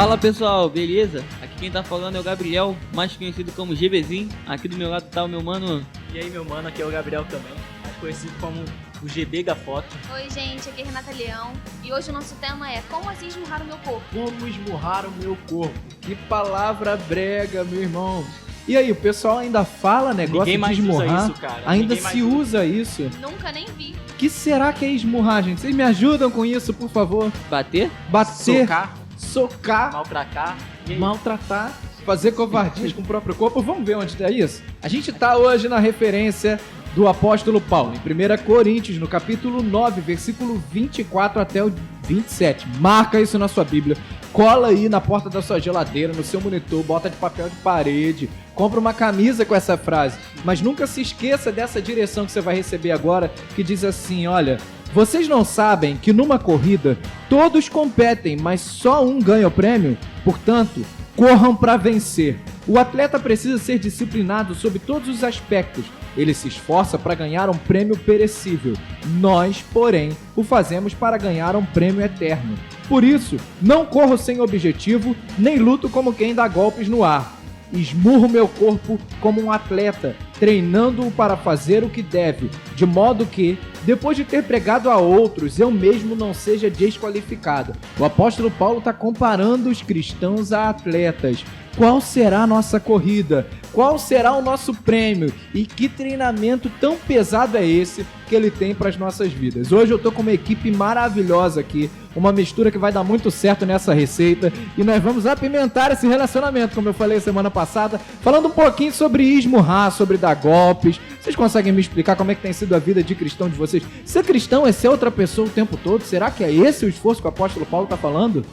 Fala pessoal, beleza? Aqui quem tá falando é o Gabriel, mais conhecido como GBzinho. Aqui do meu lado tá o meu mano. E aí meu mano, aqui é o Gabriel também, mais conhecido como o GB Gafoto. Oi gente, aqui é Renata Leão e hoje o nosso tema é como assim esmurrar o meu corpo? Como esmurrar o meu corpo. Que palavra brega, meu irmão. E aí, o pessoal ainda fala negócio Ninguém mais de esmurrar? usa isso, cara. Ainda Ninguém mais se usa isso? Nunca nem vi. O que será que é esmurrar, gente? Vocês me ajudam com isso, por favor? Bater? Bater, Socar, socar, maltratar. E aí? maltratar, fazer covardias com o próprio corpo. Vamos ver onde tá isso? A gente tá hoje na referência do apóstolo Paulo, em 1 Coríntios, no capítulo 9, versículo 24 até o 27. Marca isso na sua Bíblia, cola aí na porta da sua geladeira, no seu monitor, bota de papel de parede, compra uma camisa com essa frase, mas nunca se esqueça dessa direção que você vai receber agora, que diz assim, olha... Vocês não sabem que numa corrida todos competem, mas só um ganha o prêmio? Portanto, corram para vencer. O atleta precisa ser disciplinado sob todos os aspectos. Ele se esforça para ganhar um prêmio perecível. Nós, porém, o fazemos para ganhar um prêmio eterno. Por isso, não corro sem objetivo, nem luto como quem dá golpes no ar. Esmurro meu corpo como um atleta, treinando-o para fazer o que deve, de modo que, depois de ter pregado a outros, eu mesmo não seja desqualificado. O apóstolo Paulo está comparando os cristãos a atletas. Qual será a nossa corrida? Qual será o nosso prêmio? E que treinamento tão pesado é esse que ele tem para as nossas vidas? Hoje eu tô com uma equipe maravilhosa aqui, uma mistura que vai dar muito certo nessa receita e nós vamos apimentar esse relacionamento, como eu falei semana passada, falando um pouquinho sobre esmurrar, sobre dar golpes. Vocês conseguem me explicar como é que tem sido a vida de cristão de vocês? Ser cristão é ser outra pessoa o tempo todo? Será que é esse o esforço que o apóstolo Paulo tá falando?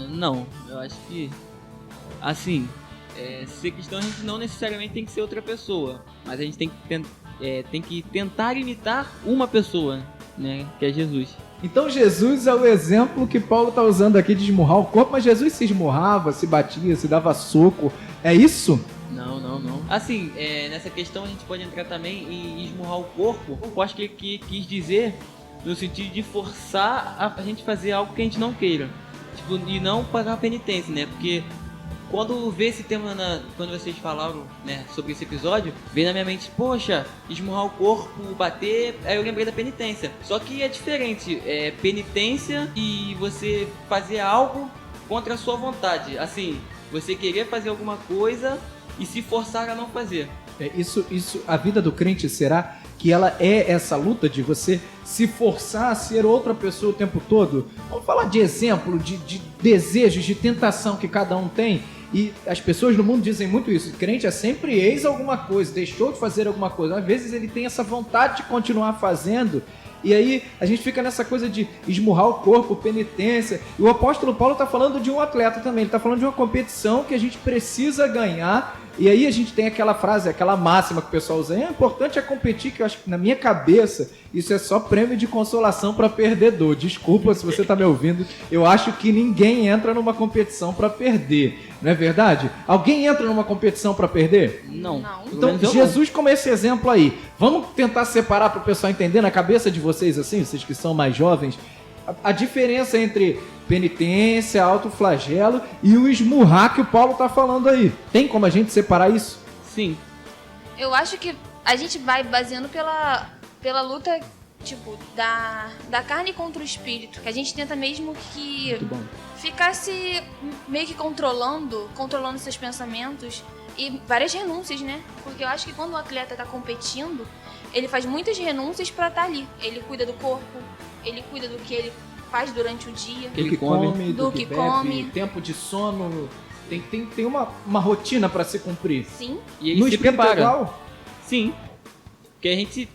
Não, eu acho que... Assim, ser cristão a gente não necessariamente tem que ser outra pessoa, mas a gente tem que tentar imitar uma pessoa, né, que é Jesus. Então Jesus é o exemplo que Paulo está usando aqui de esmurrar o corpo, mas Jesus se esmurrava, se batia, se dava soco, é isso? Não. Assim, nessa questão a gente pode entrar também em esmurrar o corpo. Eu acho que ele quis dizer no sentido de forçar a gente fazer algo que a gente não queira, tipo, e não pagar penitência, né, porque... Quando vê esse tema, quando vocês falaram, né, sobre esse episódio, veio na minha mente, poxa, esmurrar o corpo, bater, aí eu lembrei da penitência. Só que é diferente, penitência e você fazer algo contra a sua vontade. Assim, você querer fazer alguma coisa e se forçar a não fazer. Isso, a vida do crente será que ela é essa luta de você se forçar a ser outra pessoa o tempo todo? Vamos falar de exemplo, de desejos, de tentação que cada um tem. E as pessoas no mundo dizem muito isso. O crente é sempre ex alguma coisa, deixou de fazer alguma coisa. Às vezes ele tem essa vontade de continuar fazendo. E aí a gente fica nessa coisa de esmurrar o corpo, penitência. E o apóstolo Paulo está falando de um atleta também. Ele está falando de uma competição que a gente precisa ganhar. E aí a gente tem aquela frase, aquela máxima que o pessoal usa. É importante competir, que eu acho que na minha cabeça isso é só prêmio de consolação para perdedor. Desculpa se você está me ouvindo. Eu acho que ninguém entra numa competição para perder. Não é verdade? Alguém entra numa competição para perder? Não. Então, Jesus como esse exemplo aí. Vamos tentar separar para o pessoal entender na cabeça de vocês, assim, vocês que são mais jovens, a diferença entre penitência, autoflagelo e o esmurrar que o Paulo está falando aí. Tem como a gente separar isso? Sim. Eu acho que a gente vai baseando pela luta, tipo, da carne contra o espírito, que a gente tenta mesmo que Muito bom. ficar se meio que controlando seus pensamentos e várias renúncias, né? Porque eu acho que quando o atleta tá competindo, ele faz muitas renúncias pra estar ali. Ele cuida do corpo, ele cuida do que ele faz durante o dia. Do que come, do que bebe, come. tempo de sono. Tem uma rotina para se cumprir. Sim. E ele No se espírito prepara. é igual? Sim. Porque a gente...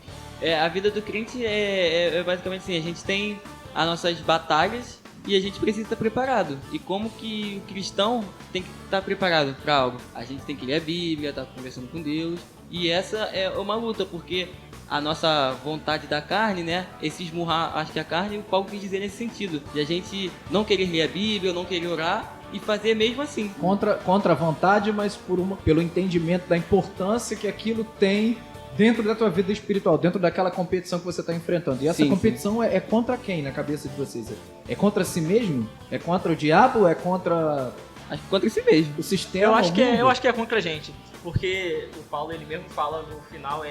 a vida do crente é basicamente assim, a gente tem as nossas batalhas e a gente precisa estar preparado. E como que o cristão tem que estar preparado para algo? A gente tem que ler a Bíblia, estar conversando com Deus. E essa é uma luta, porque a nossa vontade da carne, né? Esse esmurrar, acho que a carne, o Paulo quis dizer nesse sentido. De a gente não querer ler a Bíblia, não querer orar e fazer mesmo assim. Contra a vontade, mas pelo entendimento da importância que aquilo tem dentro da tua vida espiritual, dentro daquela competição que você está enfrentando. E essa Sim, competição é contra quem na cabeça de vocês? É contra si mesmo? É contra o diabo? É contra Acho que contra si mesmo. o sistema? Eu acho, o que mundo? eu acho que é contra a gente, porque o Paulo ele mesmo fala no final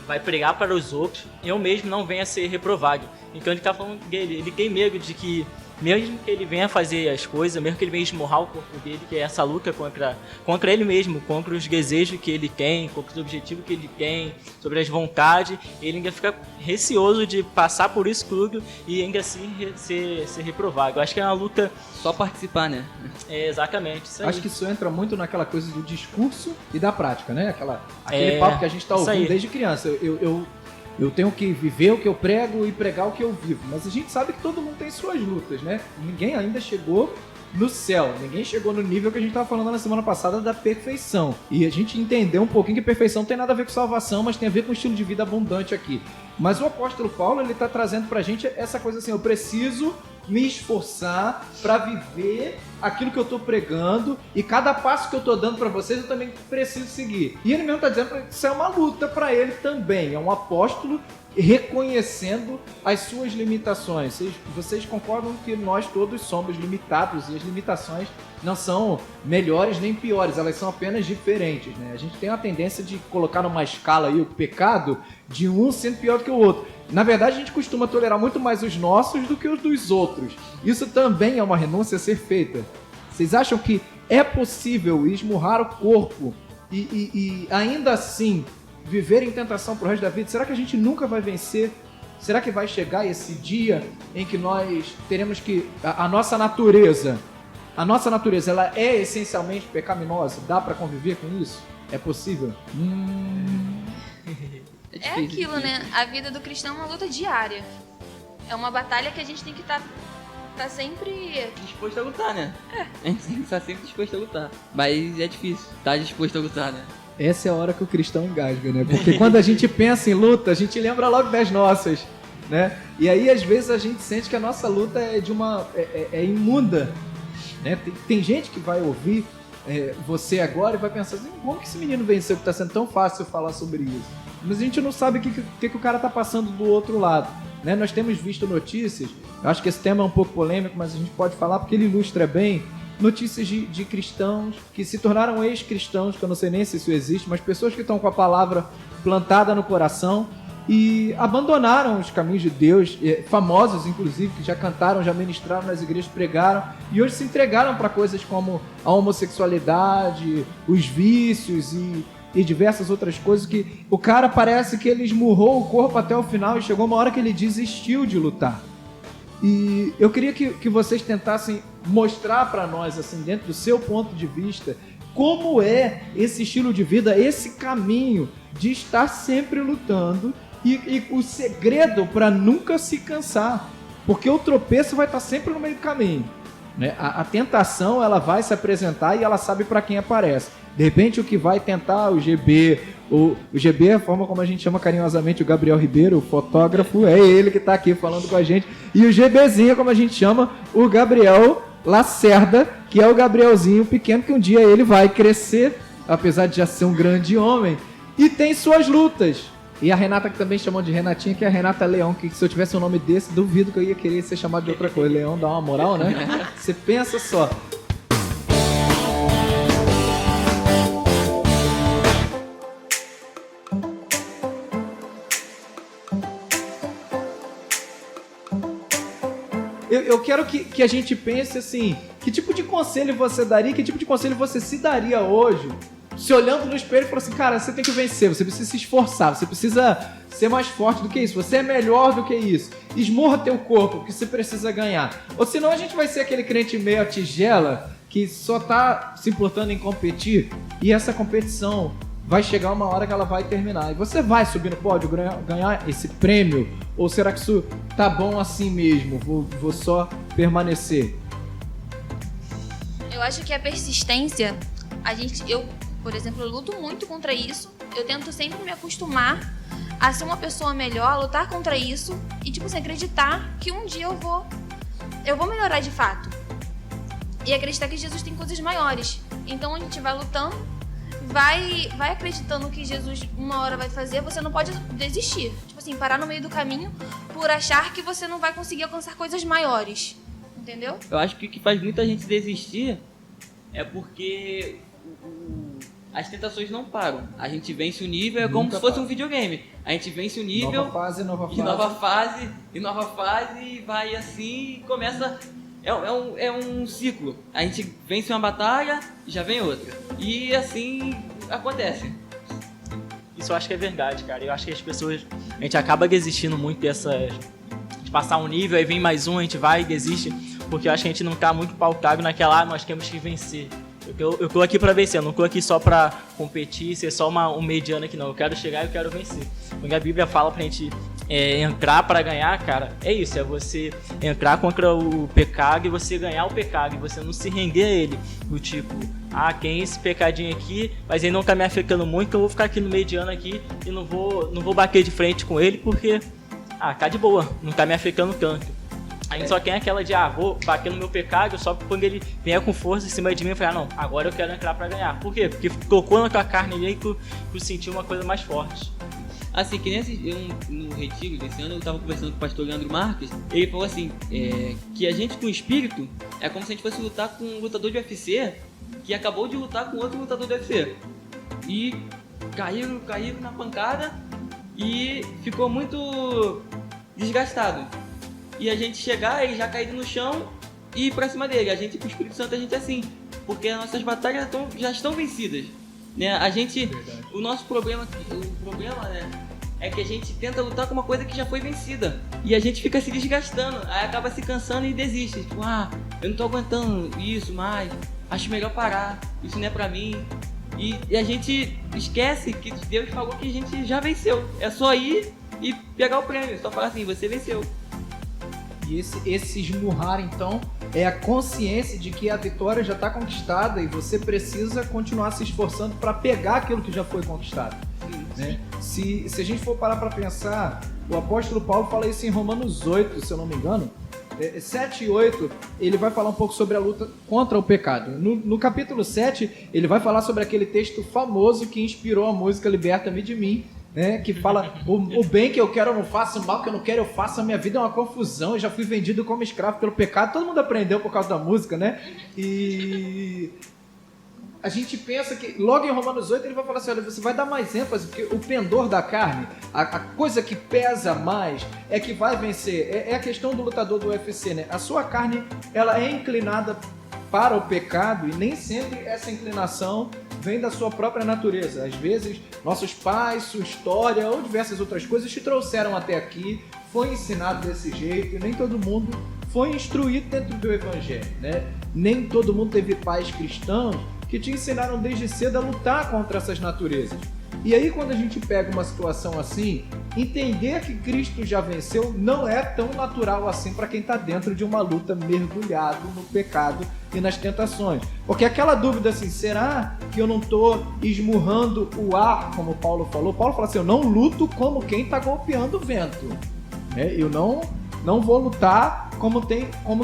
vai pregar para os outros, eu mesmo não venha a ser reprovado. Então ele tá falando que ele tem medo de que mesmo que ele venha fazer as coisas, mesmo que ele venha esmurrar o corpo dele, que é essa luta contra ele mesmo, contra os desejos que ele tem, contra os objetivos que ele tem, sobre as vontades, ele ainda fica receoso de passar por isso tudo e ainda assim ser reprovado. Eu acho que é uma luta... Só participar, né? exatamente, isso aí. Acho que isso entra muito naquela coisa do discurso e da prática, né? Aquele papo que a gente tá ouvindo desde criança. Eu tenho que viver o que eu prego e pregar o que eu vivo. Mas a gente sabe que todo mundo tem suas lutas, né? Ninguém ainda chegou no céu. Ninguém chegou no nível que a gente estava falando na semana passada da perfeição. E a gente entendeu um pouquinho que perfeição não tem nada a ver com salvação, mas tem a ver com um estilo de vida abundante aqui. Mas o apóstolo Paulo, ele tá trazendo pra gente essa coisa assim, eu preciso me esforçar para viver aquilo que eu tô pregando e cada passo que eu tô dando para vocês eu também preciso seguir. E ele mesmo tá dizendo que isso é uma luta para ele também. É um apóstolo reconhecendo as suas limitações. Vocês concordam que nós todos somos limitados e as limitações não são melhores nem piores, elas são apenas diferentes, né? A gente tem uma tendência de colocar numa escala aí o pecado de um sendo pior do que o outro. Na verdade, a gente costuma tolerar muito mais os nossos do que os dos outros. Isso também é uma renúncia a ser feita. Vocês acham que é possível esmurrar o corpo e ainda assim viver em tentação pro resto da vida? Será que a gente nunca vai vencer? Será que vai chegar esse dia em que nós teremos que... A nossa natureza, ela é essencialmente pecaminosa? Dá pra conviver com isso? É possível? É aquilo, né? A vida do cristão é uma luta diária. É uma batalha que a gente tem que estar sempre... Disposto a lutar, né? A gente tem que estar sempre disposto a lutar. Mas é difícil estar disposto a lutar, né? Essa é a hora que o cristão engasga, né? Porque quando a gente pensa em luta, a gente lembra logo das nossas, né? E aí, às vezes, a gente sente que a nossa luta é de uma... é imunda, né? Tem gente que vai ouvir você agora e vai pensar assim, como que esse menino venceu, que tá sendo tão fácil falar sobre isso? Mas a gente não sabe o que o cara tá passando do outro lado, né? Nós temos visto notícias, eu acho que esse tema é um pouco polêmico, mas a gente pode falar porque ele ilustra bem, notícias de cristãos que se tornaram ex-cristãos, que eu não sei nem se isso existe, mas pessoas que estão com a palavra plantada no coração e abandonaram os caminhos de Deus, famosos inclusive, que já cantaram, já ministraram nas igrejas, pregaram, e hoje se entregaram para coisas como a homossexualidade, os vícios e diversas outras coisas, que o cara parece que ele esmurrou o corpo até o final e chegou uma hora que ele desistiu de lutar. E eu queria que vocês tentassem mostrar para nós, assim, dentro do seu ponto de vista, como é esse estilo de vida, esse caminho de estar sempre lutando e o segredo para nunca se cansar, porque o tropeço vai estar sempre no meio do caminho, né? A tentação, ela vai se apresentar e ela sabe para quem aparece. De repente, o que vai tentar o GB, o GB é a forma como a gente chama carinhosamente o Gabriel Ribeiro, o fotógrafo, é ele que está aqui falando com a gente. E o GBzinho, como a gente chama, o Gabriel Lacerda, que é o Gabrielzinho pequeno, que um dia ele vai crescer, apesar de já ser um grande homem, e tem suas lutas. E a Renata, que também chamam de Renatinha, que é a Renata Leão, que se eu tivesse um nome desse, duvido que eu ia querer ser chamado de outra coisa. Leão dá uma moral, né? Você pensa só. Eu quero que a gente pense assim, que tipo de conselho você daria, que tipo de conselho você se daria hoje, se olhando no espelho e falando assim, cara, você tem que vencer, você precisa se esforçar, você precisa ser mais forte do que isso, você é melhor do que isso, esmurra teu corpo, porque você precisa ganhar. Ou senão a gente vai ser aquele crente meio a tigela, que só tá se importando em competir, e essa competição vai chegar uma hora que ela vai terminar. E você vai subir no pódio, ganhar esse prêmio? Ou será que isso tá bom assim mesmo? Vou só permanecer? Eu acho que a persistência, eu, por exemplo, eu luto muito contra isso. Eu tento sempre me acostumar a ser uma pessoa melhor, a lutar contra isso e, tipo assim, acreditar que um dia eu vou melhorar de fato. E acreditar que Jesus tem coisas maiores. Então a gente vai lutando, vai acreditando que Jesus uma hora vai fazer, você não pode desistir. Tipo assim, parar no meio do caminho por achar que você não vai conseguir alcançar coisas maiores. Entendeu? Eu acho que o que faz muita gente desistir é porque as tentações não param. A gente vence o nível, é como Nunca se fosse para. um videogame. A gente vence o nível, Nova fase, nova e fase. nova fase, e vai assim e começa. É um ciclo. A gente vence uma batalha e já vem outra. E assim acontece. Isso eu acho que é verdade, cara. Eu acho que as pessoas... A gente acaba desistindo muito dessas... De passar um nível, aí vem mais um, a gente vai e desiste. Porque eu acho que a gente não tá muito pautado naquela... nós temos que vencer. Eu tô aqui pra vencer, eu não tô aqui só pra competir, ser só um mediano aqui, não. Eu quero chegar e eu quero vencer. Quando a Bíblia fala pra gente entrar pra ganhar, cara, é isso. É você entrar contra o pecado e você ganhar o pecado. E você não se render a ele. Do tipo, tem esse pecadinho aqui, mas ele não tá me afetando muito, então eu vou ficar aqui no mediano aqui e não vou bater de frente com ele porque, tá de boa, não tá me afetando tanto. A gente só tem aquela de, vou bater no meu pecado só quando ele vier com força em cima de mim e falar, não, agora eu quero entrar pra ganhar. Por quê? Porque tocou na tua carne ali e tu sentiu uma coisa mais forte. Assim, que no retiro desse ano eu tava conversando com o pastor Leandro Marques, ele falou assim, que a gente com o espírito é como se a gente fosse lutar com um lutador de UFC que acabou de lutar com outro lutador do UFC. E caíram na pancada e ficou muito desgastado. E a gente chegar e já caído no chão e ir pra cima dele. A gente, com o Espírito Santo, a gente é assim. Porque as nossas batalhas já estão vencidas. Né? A gente... Verdade. O nosso problema, né, é que a gente tenta lutar com uma coisa que já foi vencida. E a gente fica se desgastando. Aí acaba se cansando e desiste. Tipo, eu não tô aguentando isso mais. Acho melhor parar. Isso não é pra mim. E a gente esquece que Deus falou que a gente já venceu. É só ir e pegar o prêmio. Só falar assim, você venceu. E esse esmurrar, então, é a consciência de que a vitória já está conquistada e você precisa continuar se esforçando para pegar aquilo que já foi conquistado. Né? Se a gente for parar para pensar, o apóstolo Paulo fala isso em Romanos 8, se eu não me engano, 7 e 8, ele vai falar um pouco sobre a luta contra o pecado. No capítulo 7, ele vai falar sobre aquele texto famoso que inspirou a música Liberta-me de Mim, né, que fala, o bem que eu quero eu não faço, o mal que eu não quero eu faço, a minha vida é uma confusão, eu já fui vendido como escravo pelo pecado. Todo mundo aprendeu por causa da música, né? E a gente pensa que, logo em Romanos 8, ele vai falar assim, olha, você vai dar mais ênfase, porque o pendor da carne, a coisa que pesa mais, é que vai vencer. É a questão do lutador do UFC, né? A sua carne, ela é inclinada para o pecado e nem sempre essa inclinação vem da sua própria natureza. Às vezes, nossos pais, sua história ou diversas outras coisas te trouxeram até aqui, foi ensinado desse jeito e nem todo mundo foi instruído dentro do evangelho, né? Nem todo mundo teve pais cristãos que te ensinaram desde cedo a lutar contra essas naturezas. E aí, quando a gente pega uma situação assim, entender que Cristo já venceu não é tão natural assim para quem está dentro de uma luta mergulhado no pecado e nas tentações. Porque aquela dúvida assim, será que eu não estou esmurrando o ar, como Paulo falou? Paulo fala assim, eu não luto como quem está golpeando o vento. Né? Eu não vou lutar como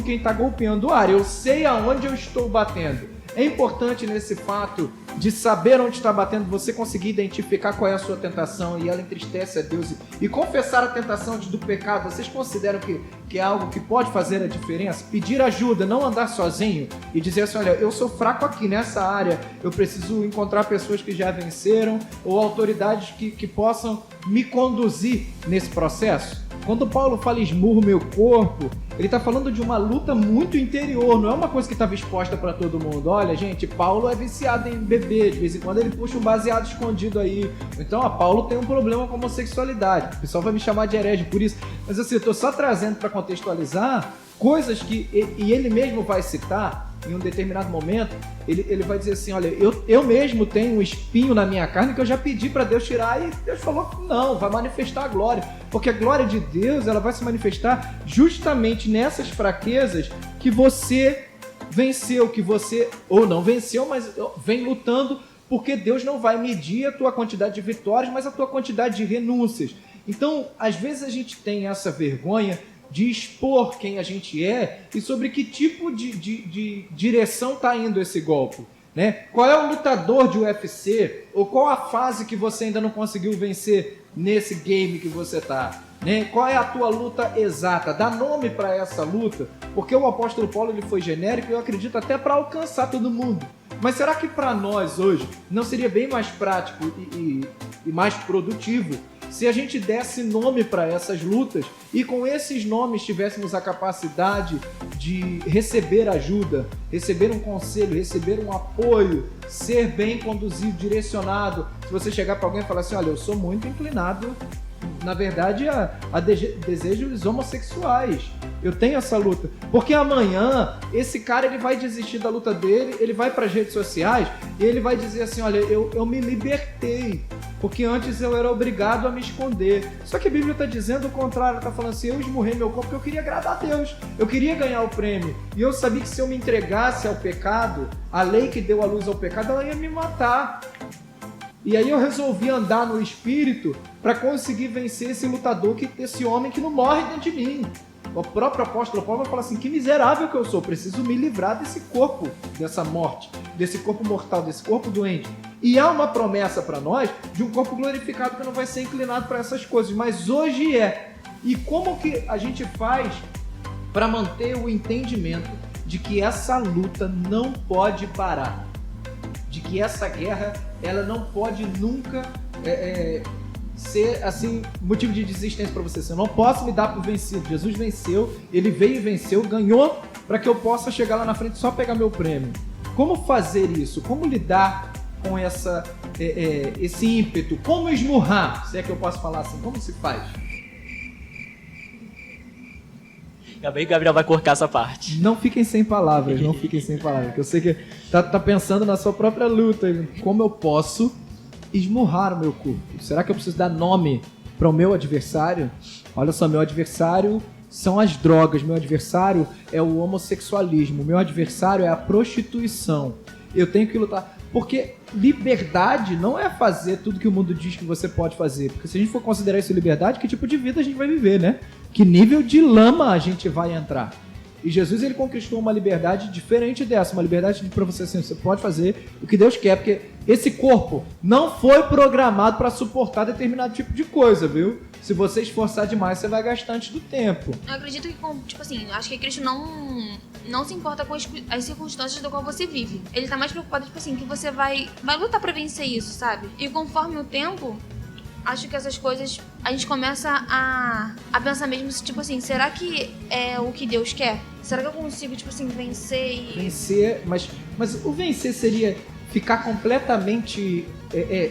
quem está golpeando o ar. Eu sei aonde eu estou batendo. É importante nesse fato de saber onde está batendo, você conseguir identificar qual é a sua tentação e ela entristece a Deus e confessar a tentação do pecado. Vocês consideram que é algo que pode fazer a diferença? Pedir ajuda, não andar sozinho e dizer assim, olha, eu sou fraco aqui nessa área, eu preciso encontrar pessoas que já venceram ou autoridades que possam me conduzir nesse processo. Quando Paulo fala esmurro meu corpo, ele está falando de uma luta muito interior, não é uma coisa que estava exposta para todo mundo. Olha, gente, Paulo é viciado em beber, de vez em quando ele puxa um baseado escondido aí. Então, Paulo tem um problema com homossexualidade. O pessoal vai me chamar de herege por isso. Mas assim, eu estou só trazendo para contextualizar coisas que e ele mesmo vai citar em um determinado momento. Ele vai dizer assim, olha, eu mesmo tenho um espinho na minha carne que eu já pedi para Deus tirar e Deus falou que não, vai manifestar a glória. Porque a glória de Deus, ela vai se manifestar justamente nessas fraquezas que você venceu, que você ou não venceu, mas vem lutando, porque Deus não vai medir a tua quantidade de vitórias, mas a tua quantidade de renúncias. Então, às vezes a gente tem essa vergonha de expor quem a gente é e sobre que tipo de direção está indo esse golpe. né? Qual é o lutador de UFC? Ou qual a fase que você ainda não conseguiu vencer nesse game que você tá? Né? Qual é a tua luta exata? Dá nome para essa luta, porque o apóstolo Paulo ele foi genérico e eu acredito até para alcançar todo mundo. Mas será que para nós hoje não seria bem mais prático e mais produtivo se a gente desse nome para essas lutas e com esses nomes tivéssemos a capacidade de receber ajuda, receber um conselho, receber um apoio, ser bem conduzido, direcionado? Se você chegar para alguém e falar assim, olha, eu sou muito inclinado, na verdade, a desejos homossexuais. Eu tenho essa luta. Porque amanhã, esse cara ele vai desistir da luta dele, ele vai para as redes sociais e ele vai dizer assim, olha, eu me libertei. Porque antes eu era obrigado a me esconder. Só que a Bíblia está dizendo o contrário. Está falando assim, eu esmurrei meu corpo porque eu queria agradar a Deus. Eu queria ganhar o prêmio. E eu sabia que se eu me entregasse ao pecado, a lei que deu a luz ao pecado, ela ia me matar. E aí eu resolvi andar no Espírito para conseguir vencer esse lutador, esse homem que não morre dentro de mim. O próprio apóstolo Paulo fala assim, que miserável que eu sou, preciso me livrar desse corpo, dessa morte, desse corpo mortal, desse corpo doente. E há uma promessa para nós de um corpo glorificado que não vai ser inclinado para essas coisas, mas hoje é. E como que a gente faz para manter o entendimento de que essa luta não pode parar? De que essa guerra ela não pode nunca ser assim motivo de desistência para você. Eu não posso me dar por vencido. Jesus venceu, ele veio e venceu, ganhou para que eu possa chegar lá na frente e só pegar meu prêmio. Como fazer isso? Como lidar com esse ímpeto? Como esmurrar? Se é que eu posso falar assim, como se faz? Ainda bem que o Gabriel vai cortar essa parte. Não fiquem sem palavras, não fiquem sem palavras. Que eu sei que tá pensando na sua própria luta. Como eu posso esmurrar o meu corpo? Será que eu preciso dar nome para o meu adversário? Olha só, meu adversário são as drogas. Meu adversário é o homossexualismo. Meu adversário é a prostituição. Eu tenho que lutar. Porque liberdade não é fazer tudo que o mundo diz que você pode fazer. Porque se a gente for considerar isso liberdade, que tipo de vida a gente vai viver, né? Que nível de lama a gente vai entrar? E Jesus ele conquistou uma liberdade diferente dessa, uma liberdade para você assim, você pode fazer o que Deus quer, porque esse corpo não foi programado para suportar determinado tipo de coisa, viu? Se você esforçar demais, você vai gastar antes do tempo. Eu acredito que, tipo assim, acho que Cristo não se importa com as circunstâncias do qual você vive. Ele tá mais preocupado, tipo assim, que você vai lutar pra vencer isso, sabe? E conforme o tempo, acho que essas coisas, a gente começa a pensar mesmo, tipo assim, será que é o que Deus quer? Será que eu consigo, tipo assim, vencer e... Vencer, mas o vencer seria ficar completamente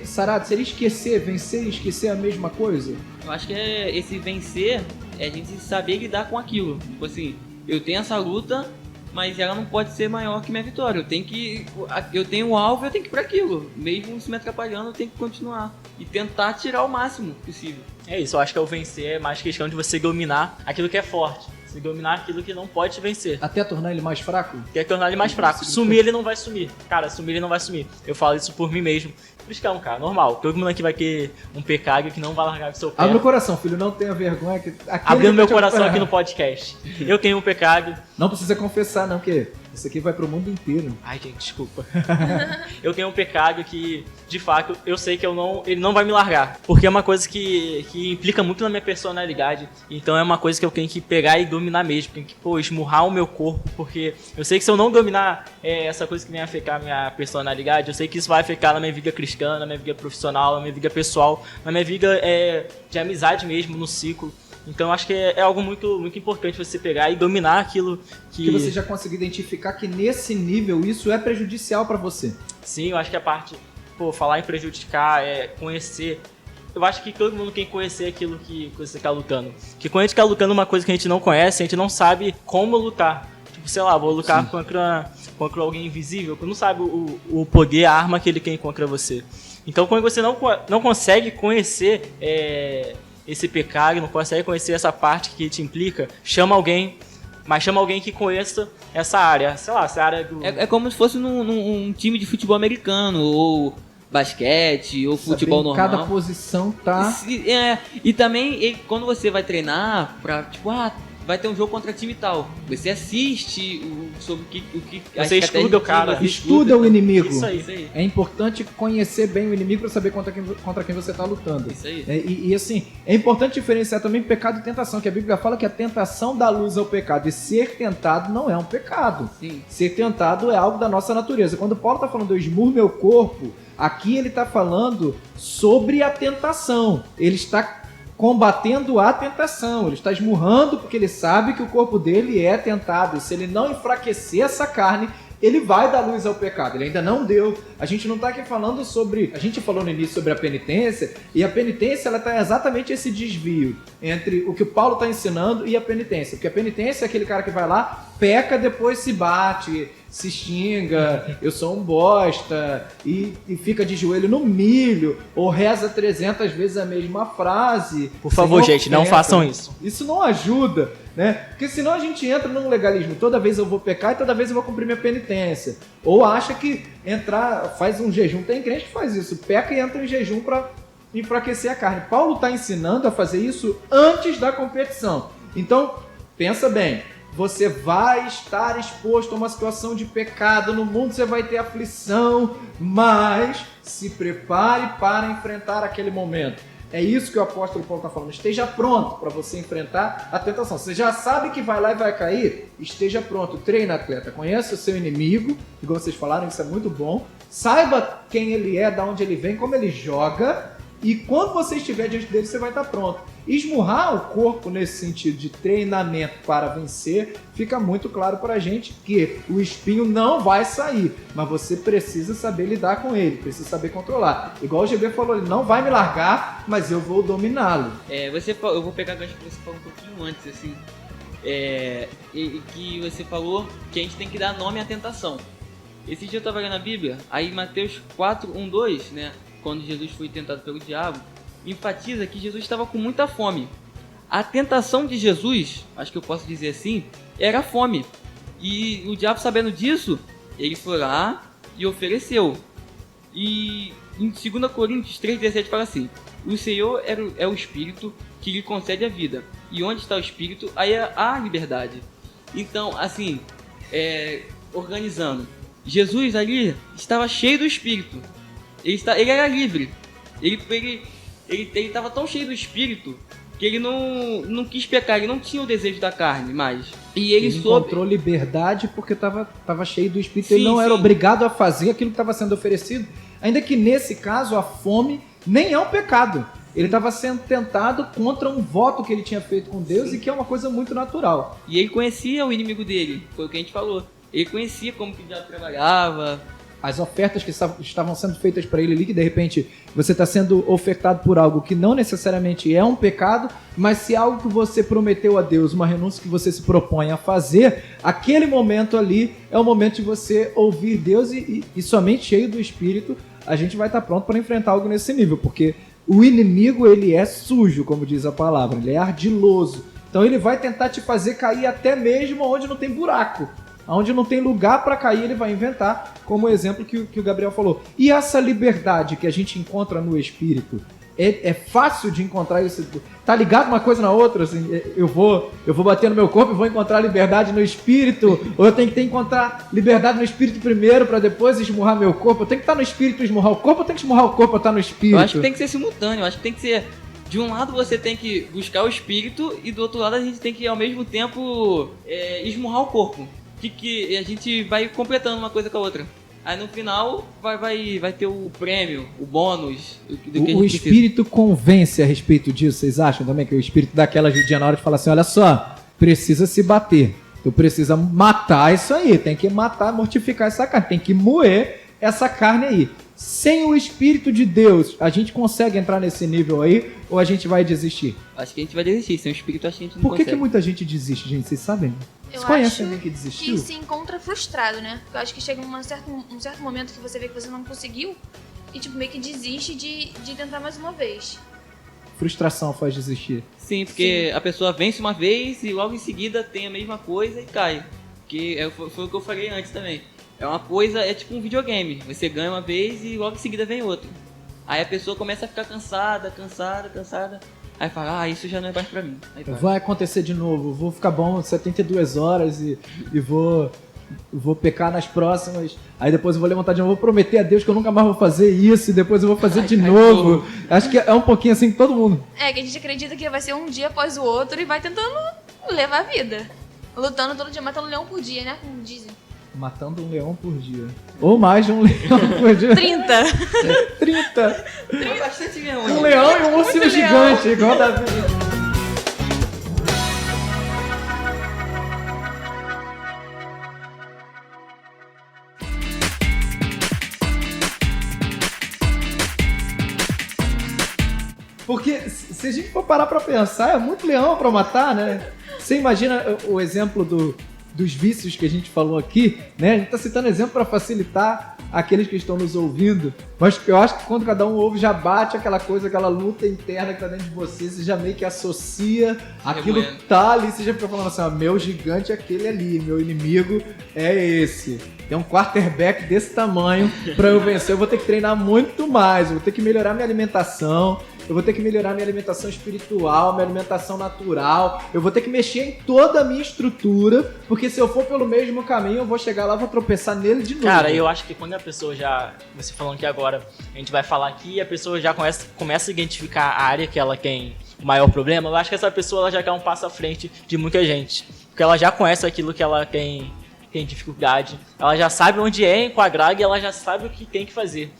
sarado? Seria esquecer, vencer e esquecer a mesma coisa? Eu acho que esse vencer é a gente saber lidar com aquilo. Tipo assim, eu tenho essa luta, mas ela não pode ser maior que minha vitória. Eu tenho o alvo e eu tenho que ir para aquilo. Mesmo se me atrapalhando, eu tenho que continuar. E tentar tirar o máximo possível. É isso, eu acho que o vencer é mais questão de você dominar aquilo que é forte. Você dominar aquilo que não pode te vencer. Até tornar ele mais fraco? Quer tornar ele mais fraco. Sumir, ele não vai sumir. Cara, sumir, ele não vai sumir. Eu falo isso por mim mesmo. Cristão, cara, normal. Todo mundo aqui vai ter um pecado que não vai largar do seu pé. Abre o coração, filho, não tenha vergonha. Abrindo meu coração aqui no podcast. Eu tenho um pecado. Não precisa confessar, não, porque isso aqui vai pro mundo inteiro. Ai, gente, desculpa. Eu tenho um pecado que, de fato, eu sei que ele não vai me largar. Porque é uma coisa que implica muito na minha personalidade. Então é uma coisa que eu tenho que pegar e dominar mesmo. Tenho que, esmurrar o meu corpo. Porque eu sei que se eu não dominar essa coisa que vem afetar a minha personalidade, eu sei que isso vai afetar na minha vida cristã, na minha vida profissional, na minha vida pessoal, na minha vida de amizade mesmo, no ciclo. Então acho que é algo muito, muito importante você pegar e dominar aquilo que... Porque você já conseguiu identificar que nesse nível isso é prejudicial pra você. Sim, eu acho que a parte... falar em prejudicar, conhecer... Eu acho que todo mundo tem que conhecer aquilo que você tá lutando. Porque quando a gente tá lutando uma coisa que a gente não conhece, a gente não sabe como lutar. Tipo, sei lá, vou lutar contra alguém invisível, que não sabe o poder, a arma que ele tem contra você. Então quando você não consegue conhecer... esse pecado, não consegue conhecer essa parte que te implica, chama alguém que conheça essa área, sei lá, essa área do... É como se fosse num time de futebol americano, ou basquete, ou futebol normal. Cada posição tá... E também, quando você vai treinar pra, tipo, vai ter um jogo contra time tal. Você assiste sobre o que a Você estratégia estuda o do time, cara. você Estuda o inimigo. Isso aí. Isso aí. É importante conhecer bem o inimigo para saber contra quem você está lutando. Isso aí. E assim, é importante diferenciar também pecado e tentação, que a Bíblia fala que a tentação dá luz ao pecado, e ser tentado não é um pecado. Sim. Ser tentado é algo da nossa natureza. Quando Paulo está falando, eu esmurro meu corpo, aqui ele está falando sobre a tentação. Ele está combatendo a tentação, ele está esmurrando porque ele sabe que o corpo dele é tentado, e se ele não enfraquecer essa carne, ele vai dar luz ao pecado. Ele ainda não deu. A gente não está aqui falando sobre... A gente falou no início sobre a penitência, e a penitência ela está exatamente esse desvio entre o que o Paulo está ensinando e a penitência. Porque a penitência é aquele cara que vai lá, peca, depois se bate, se xinga, eu sou um bosta, e fica de joelho no milho, ou reza 300 vezes a mesma frase. Por favor, sem gente, não ofensa. façam isso. Isso não ajuda, né? Porque senão a gente entra num legalismo. Toda vez eu vou pecar e toda vez eu vou cumprir minha penitência. Ou acha que faz um jejum. Tem crente que faz isso, peca e entra em jejum para enfraquecer a carne. Paulo está ensinando a fazer isso antes da competição. Então, pensa bem. Você vai estar exposto a uma situação de pecado, no mundo você vai ter aflição, mas se prepare para enfrentar aquele momento. É isso que o apóstolo Paulo está falando. Esteja pronto para você enfrentar a tentação. Você já sabe que vai lá e vai cair? Esteja pronto. Treine, atleta. Conheça o seu inimigo, igual vocês falaram, isso é muito bom. Saiba quem ele é, de onde ele vem, como ele joga. E quando você estiver diante dele, você vai estar pronto. Esmurrar o corpo nesse sentido de treinamento para vencer, fica muito claro para a gente que o espinho não vai sair, mas você precisa saber lidar com ele, precisa saber controlar. Igual o GB falou, ele não vai me largar, mas eu vou dominá-lo. Eu vou pegar a gancho que você falou um pouquinho antes, assim. Que você falou que a gente tem que dar nome à tentação. Esse dia eu estava lendo a Bíblia, aí Mateus 4, 1, 2, né? Quando Jesus foi tentado pelo diabo, enfatiza que Jesus estava com muita fome. A tentação de Jesus, acho que eu posso dizer assim, era a fome. E o diabo, sabendo disso, ele foi lá e ofereceu. E em 2 Coríntios 3,17 fala assim: o Senhor é o Espírito que lhe concede a vida. E onde está o Espírito, aí há liberdade. Então, assim, organizando, Jesus ali estava cheio do Espírito. Ele era livre. Ele estava tão cheio do Espírito que ele não quis pecar, ele não tinha o desejo da carne mais. E ele encontrou liberdade porque estava cheio do Espírito. Sim, ele não era sim. obrigado a fazer aquilo que estava sendo oferecido. Ainda que nesse caso a fome nem é um pecado. Ele estava sendo tentado contra um voto que ele tinha feito com Deus, Sim. e que é uma coisa muito natural. E ele conhecia o inimigo dele, foi o que a gente falou. Ele conhecia como que o diabo trabalhava. As ofertas que estavam sendo feitas para ele ali, que de repente você está sendo ofertado por algo que não necessariamente é um pecado, mas se é algo que você prometeu a Deus, uma renúncia que você se propõe a fazer, aquele momento ali é o momento de você ouvir Deus, e somente cheio do Espírito a gente vai estar pronto para enfrentar algo nesse nível, porque o inimigo, ele é sujo, como diz a palavra, ele é ardiloso. Então ele vai tentar te fazer cair até mesmo onde não tem buraco. Onde não tem lugar para cair, ele vai inventar, como o exemplo que o Gabriel falou. E essa liberdade que a gente encontra no Espírito, é fácil de encontrar isso? Tá ligado uma coisa na outra? Assim, eu vou bater no meu corpo e vou encontrar liberdade no Espírito? Ou eu tenho que encontrar liberdade no Espírito primeiro para depois esmurrar meu corpo? Eu tenho que estar no Espírito e esmurrar o corpo, ou eu tenho que esmurrar o corpo para estar no Espírito? Eu acho que tem que ser simultâneo, eu acho que tem que ser... De um lado você tem que buscar o Espírito e do outro lado a gente tem que ao mesmo tempo esmurrar o corpo. Que a gente vai completando uma coisa com a outra. Aí no final vai ter o prêmio, o bônus. O Espírito convence a respeito disso, vocês acham também? Que o Espírito dá aquela ajudinha na hora de falar assim, olha só, precisa se bater. Tu precisa matar isso aí, tem que matar, mortificar essa carne, tem que moer essa carne aí. Sem o Espírito de Deus, a gente consegue entrar nesse nível aí, ou a gente vai desistir? Acho que a gente vai desistir, sem o Espírito acho que a gente não Por que consegue. muita gente desiste, gente? Vocês sabem? Eu Vocês conhecem acho alguém que desistiu? que se encontra frustrado, né? Eu acho que chega um certo momento que você vê que você não conseguiu e tipo meio que desiste de tentar mais uma vez. Frustração faz desistir. Sim, porque a pessoa vence uma vez e logo em seguida tem a mesma coisa e cai. Que foi o que eu falei antes também. É uma coisa, é tipo um videogame. Você ganha uma vez e logo em seguida vem outro. Aí a pessoa começa a ficar cansada. Aí fala, isso já não é mais pra mim. Aí para. Vai acontecer de novo, vou ficar bom 72 horas e vou pecar nas próximas. Aí depois eu vou levantar de novo, vou prometer a Deus que eu nunca mais vou fazer isso e depois eu vou fazer de novo. Acho que é um pouquinho assim com todo mundo. É, que a gente acredita que vai ser um dia após o outro e vai tentando levar a vida. Lutando todo dia, matando um leão por dia, né? Como dizem. Matando um leão por dia. Ou mais de um leão por dia. 30. 30. É bastante mesmo. Um leão e um ursinho gigante, igual da vida. Porque se a gente for parar pra pensar, é muito leão pra matar, né? Você imagina o exemplo dos vícios que a gente falou aqui, né? A gente tá citando exemplo pra facilitar aqueles que estão nos ouvindo, mas eu acho que quando cada um ouve, já bate aquela coisa, aquela luta interna que tá dentro de você já meio que associa aquilo que tá ali, você já fica falando assim, meu gigante é aquele ali, meu inimigo é esse. Tem um quarterback desse tamanho, pra eu vencer eu vou ter que treinar muito mais, eu vou ter que melhorar minha alimentação, eu vou ter que melhorar minha alimentação espiritual, minha alimentação natural, eu vou ter que mexer em toda a minha estrutura, porque se eu for pelo mesmo caminho, eu vou chegar lá e vou tropeçar nele de novo. Cara, eu acho que quando a pessoa já... Você falando que agora a gente vai falar aqui, a pessoa já começa a identificar a área que ela tem o maior problema, eu acho que essa pessoa ela já quer um passo à frente de muita gente. Porque ela já conhece aquilo que ela tem dificuldade, ela já sabe onde é enquadrar e ela já sabe o que tem que fazer.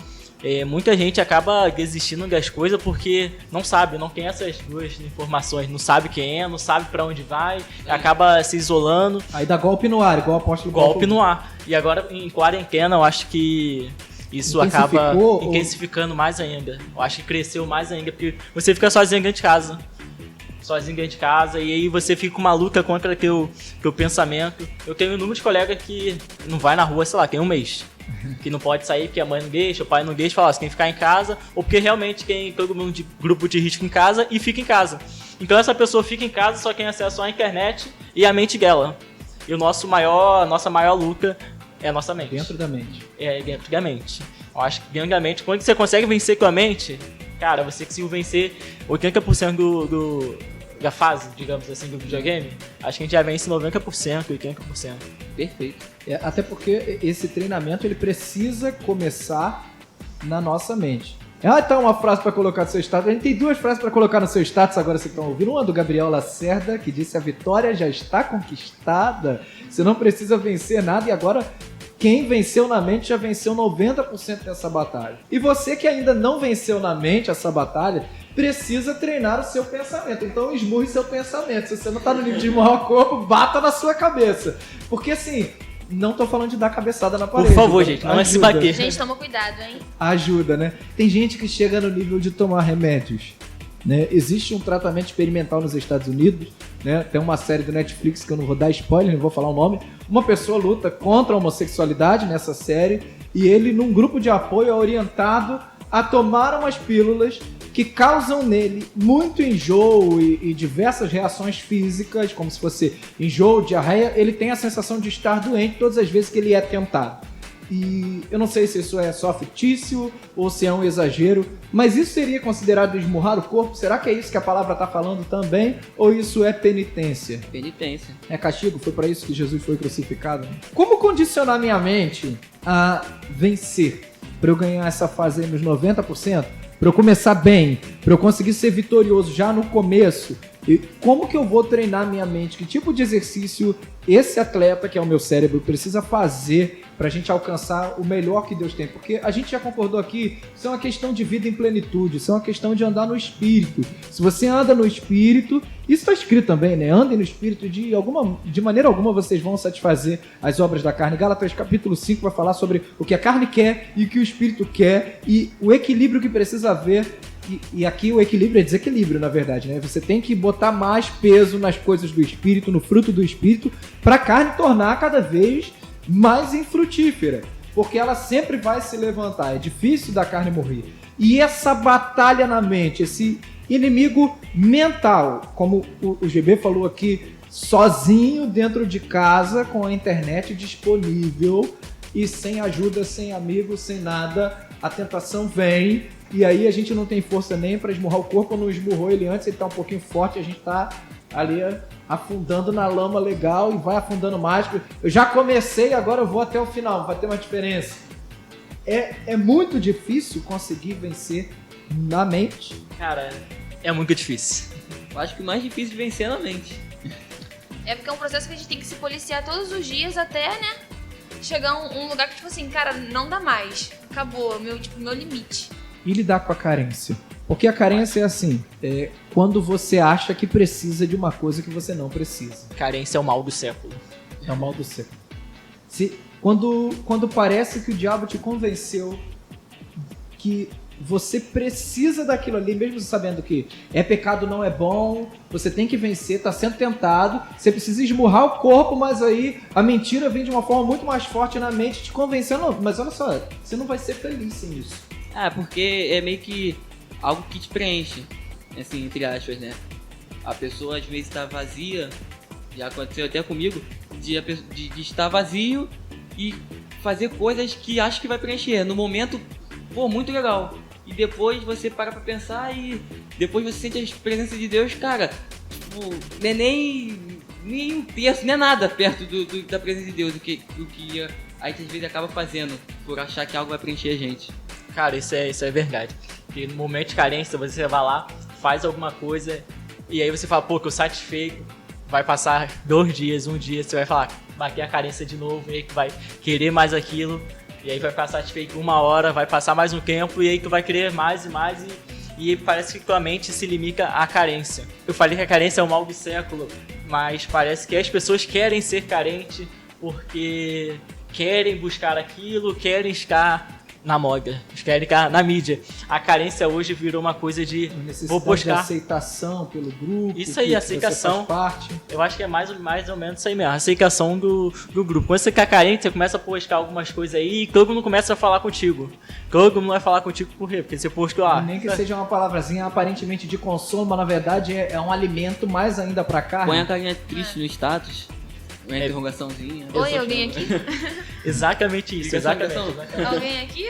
Muita gente acaba desistindo das coisas porque não sabe, não tem essas duas informações, não sabe quem é, não sabe pra onde vai, acaba se isolando. Aí dá golpe no ar, igual o apóstolo golpe no ar. E agora em quarentena eu acho que isso acaba intensificando mais ainda. Eu acho que cresceu mais ainda, porque você fica sozinho dentro de casa, e aí você fica com uma luta contra teu pensamento. Eu tenho inúmeros colegas que não vai na rua, sei lá, tem um mês. Que não pode sair porque a mãe não deixa, o pai não deixa, fala, você tem que ficar em casa, ou porque realmente tem todo mundo de grupo de risco em casa e fica em casa. Então essa pessoa fica em casa, só tem acesso à internet e à mente dela. E nossa maior luta é a nossa mente. Dentro da mente. Dentro da mente. Eu acho que dentro da mente, quando você consegue vencer com a mente, cara, você conseguiu vencer 80% da fase, digamos assim, do videogame, acho que a gente já vence 90%, 80%. Perfeito. Até porque esse treinamento ele precisa começar na nossa mente. Tá uma frase para colocar no seu status. A gente tem duas frases para colocar no seu status agora, vocês estão ouvindo. Uma do Gabriel Lacerda, que disse: a vitória já está conquistada, você não precisa vencer nada. E agora, quem venceu na mente já venceu 90% dessa batalha. E você que ainda não venceu na mente essa batalha, precisa treinar o seu pensamento. Então esmurre seu pensamento. Se você não tá no nível de esmurrar o corpo, bata na sua cabeça. Porque assim, não tô falando de dar cabeçada na parede. Por favor, gente, não é se bater. Gente, toma cuidado, hein? Ajuda, né? Tem gente que chega no nível de tomar remédios, né? Existe um tratamento experimental nos Estados Unidos, né? Tem uma série do Netflix que eu não vou dar spoiler, não vou falar o nome. Uma pessoa luta contra a homossexualidade nessa série e ele, num grupo de apoio, é orientado a tomar umas pílulas que causam nele muito enjoo e diversas reações físicas, como se fosse enjoo, diarreia. Ele tem a sensação de estar doente todas as vezes que ele é tentado. E eu não sei se isso é só fictício ou se é um exagero, mas isso seria considerado esmurrar o corpo? Será que é isso que a palavra está falando também? Ou isso é penitência? Penitência. É castigo? Foi para isso que Jesus foi crucificado? Como condicionar minha mente a vencer? Para eu ganhar essa fase aí nos 90%? Para eu começar bem? Para eu conseguir ser vitorioso já no começo? E como que eu vou treinar minha mente? Que tipo de exercício esse atleta, que é o meu cérebro, precisa fazer para a gente alcançar o melhor que Deus tem? Porque a gente já concordou aqui, isso é uma questão de vida em plenitude, isso é uma questão de andar no Espírito. Se você anda no Espírito, isso está escrito também, né? Andem no Espírito, de maneira alguma vocês vão satisfazer as obras da carne. Gálatas capítulo 5 vai falar sobre o que a carne quer e o que o Espírito quer e o equilíbrio que precisa haver. E aqui o equilíbrio é desequilíbrio, na verdade, né? Você tem que botar mais peso nas coisas do Espírito, no fruto do Espírito, para a carne tornar cada vez mais infrutífera, porque ela sempre vai se levantar. É difícil da carne morrer. E essa batalha na mente, esse inimigo mental, como o GB falou aqui, sozinho dentro de casa, com a internet disponível e sem ajuda, sem amigo, sem nada, a tentação vem e aí a gente não tem força nem pra esmurrar o corpo, não esmurrou ele antes, ele tá um pouquinho forte, a gente tá ali afundando na lama legal e vai afundando mais. Eu já comecei, agora eu vou até o final, vai ter uma diferença. É muito difícil conseguir vencer na mente. Cara, é muito difícil. Eu acho que o mais difícil de vencer é na mente. É porque é um processo que a gente tem que se policiar todos os dias até, né? Chegar a um lugar que, tipo assim, cara, não dá mais. Acabou, meu limite. E lidar com a carência. Porque a carência é assim, quando você acha que precisa de uma coisa que você não precisa. Carência é o mal do século. É o mal do século. Quando parece que o diabo te convenceu que você precisa daquilo ali, mesmo sabendo que pecado, não é bom, você tem que vencer, tá sendo tentado, você precisa esmurrar o corpo, mas aí a mentira vem de uma forma muito mais forte na mente, te convencendo, mas olha só, você não vai ser feliz sem isso. Porque é meio que algo que te preenche, assim, entre aspas, né? A pessoa às vezes tá vazia, já aconteceu até comigo, de estar vazio e fazer coisas que acha que vai preencher. No momento, muito legal. E depois você para pra pensar e depois você sente a presença de Deus, cara, não é nem um terço, não é nada perto da presença de Deus, do que a gente às vezes acaba fazendo, por achar que algo vai preencher a gente. Cara, isso é verdade. Porque no momento de carência, você vai lá, faz alguma coisa, e aí você fala, pô, que eu satisfeito, vai passar 2 dias, 1 dia, você vai falar, bater a carência de novo, e aí tu vai querer mais aquilo, e aí vai ficar satisfeito 1 hora, vai passar mais um tempo, e aí tu vai querer mais e mais, e parece que tua mente se limita à carência. Eu falei que a carência é o mal do século, mas parece que as pessoas querem ser carentes porque querem buscar aquilo, querem estar na moda, querem ficar na mídia. A carência hoje virou uma coisa de vou buscar de aceitação pelo grupo. Isso aí, aceitação. Eu acho que é mais ou menos isso aí mesmo, a aceitação do grupo. Quando você fica carente, você começa a postar algumas coisas aí e todo mundo começa a falar contigo. Todo mundo vai falar contigo por quê? Porque você postou lá. Nem que seja uma palavrazinha aparentemente de consolo, mas na verdade é um alimento mais ainda pra carne. Põe a carinha triste no status. Uma interrogaçãozinha. Oi, alguém aqui? Exatamente isso, exatamente. Alguém aqui?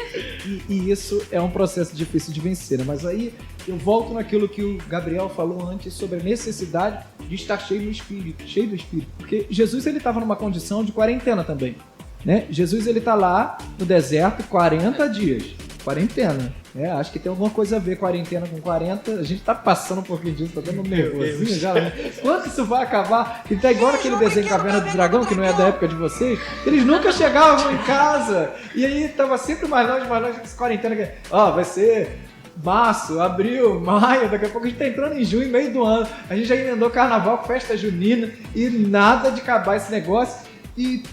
E isso é um processo difícil de vencer, né? Mas aí eu volto naquilo que o Gabriel falou antes sobre a necessidade de estar cheio do Espírito. Porque Jesus, ele estava numa condição de quarentena também, né? Jesus, ele tá lá no deserto 40 dias, quarentena. Acho que tem alguma coisa a ver quarentena com 40. A gente tá passando um pouquinho disso, tá dando um nervosinho já. Né? Quando isso vai acabar? Ele tá igual aquele desenho Caverna do Dragão, que não é da época de vocês. Eles nunca chegavam em casa. E aí tava sempre mais longe essa quarentena. Vai ser março, abril, maio, daqui a pouco a gente tá entrando em junho, meio do ano. A gente já emendou carnaval com festa junina e nada de acabar esse negócio. E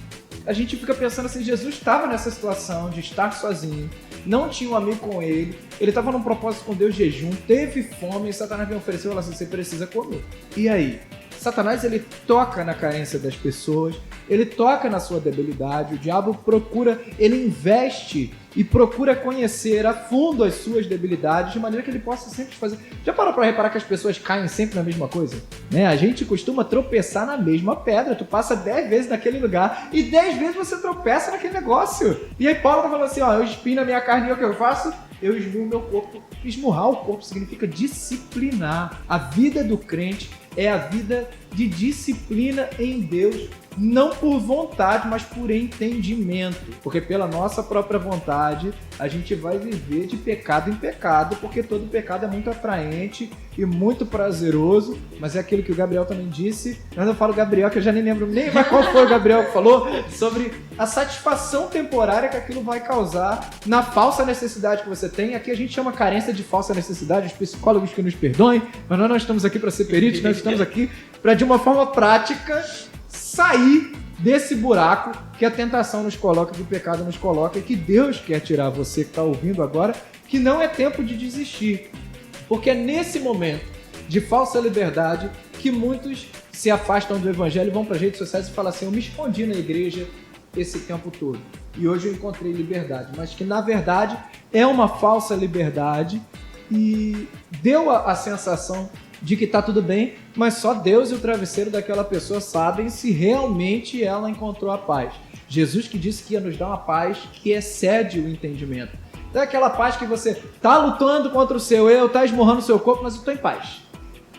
a gente fica pensando assim, Jesus estava nessa situação de estar sozinho, não tinha um amigo com ele estava num propósito com Deus, jejum, teve fome, e Satanás me ofereceu e falou assim, você precisa comer. E aí? Satanás, ele toca na carência das pessoas, ele toca na sua debilidade, o diabo ele investe e procura conhecer a fundo as suas debilidades, de maneira que ele possa sempre fazer. Já parou para reparar que as pessoas caem sempre na mesma coisa? Né? A gente costuma tropeçar na mesma pedra, tu passa 10 vezes naquele lugar e 10 vezes você tropeça naquele negócio. E aí Paulo tá falando assim, eu espinho a minha carne e o que eu faço? Eu esmurro meu corpo. Esmurrar o corpo significa disciplinar. A vida do crente é a vida de disciplina em Deus, não por vontade, mas por entendimento. Porque pela nossa própria vontade, a gente vai viver de pecado em pecado, porque todo pecado é muito atraente e muito prazeroso, mas é aquilo que o Gabriel também disse. Mas eu falo Gabriel, que eu já nem lembro nem mais qual foi o Gabriel que falou, sobre a satisfação temporária que aquilo vai causar na falsa necessidade que você tem. Aqui a gente chama carência de falsa necessidade, os psicólogos que nos perdoem, mas nós não estamos aqui para ser peritos, nós estamos aqui para, de uma forma prática, sair desse buraco que a tentação nos coloca, que o pecado nos coloca e que Deus quer tirar você que está ouvindo agora, que não é tempo de desistir. Porque é nesse momento de falsa liberdade que muitos se afastam do evangelho e vão para as redes sociais e falam assim, eu me escondi na igreja esse tempo todo e hoje eu encontrei liberdade, mas que na verdade é uma falsa liberdade e deu a sensação de que tá tudo bem, mas só Deus e o travesseiro daquela pessoa sabem se realmente ela encontrou a paz. Jesus que disse que ia nos dar uma paz que excede o entendimento. É aquela paz que você tá lutando contra o seu eu, tá esmurrando o seu corpo, mas eu tô em paz.